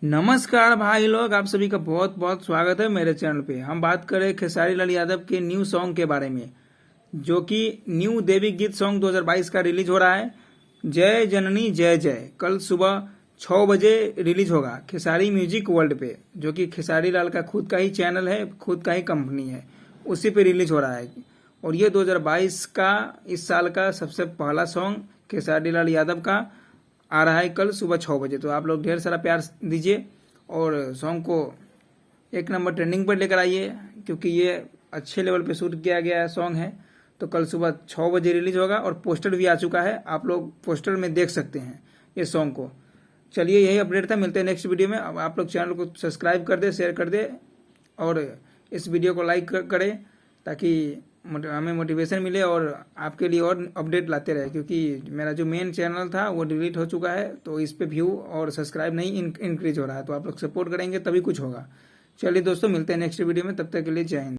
नमस्कार भाई लोग, आप सभी का बहुत बहुत स्वागत है मेरे चैनल पे। हम बात करें खेसारी लाल यादव के न्यू सॉन्ग के बारे में, जो कि न्यू देवी गीत सॉन्ग 2022 का रिलीज हो रहा है। जय जननी जय जय कल सुबह 6 बजे रिलीज होगा खेसारी म्यूजिक वर्ल्ड पे, जो कि खेसारी लाल का खुद का ही चैनल है, खुद का ही कंपनी है, उसी पे रिलीज हो रहा है। और ये 2022 का इस साल का सबसे पहला सॉन्ग खेसारी लाल यादव का आ रहा है कल सुबह 6 बजे। तो आप लोग ढेर सारा प्यार दीजिए और सॉन्ग को एक नंबर ट्रेंडिंग पर लेकर आइए, क्योंकि ये अच्छे लेवल पे शूट किया गया सॉन्ग है। तो कल सुबह 6 बजे रिलीज होगा और पोस्टर भी आ चुका है, आप लोग पोस्टर में देख सकते हैं ये सॉन्ग को। चलिए, यही अपडेट था, मिलते हैं नेक्स्ट वीडियो में। अब आप लोग चैनल को सब्सक्राइब कर दे, शेयर कर दे और इस वीडियो को लाइक करें, ताकि हमें मोटिवेशन मिले और आपके लिए और अपडेट लाते रहे। क्योंकि मेरा जो मेन चैनल था वो डिलीट हो चुका है, तो इस पे व्यू और सब्सक्राइब नहीं इंक्रीज हो रहा है। तो आप लोग सपोर्ट करेंगे तभी कुछ होगा। चलिए दोस्तों, मिलते हैं नेक्स्ट वीडियो में, तब तक के लिए जय हिंद।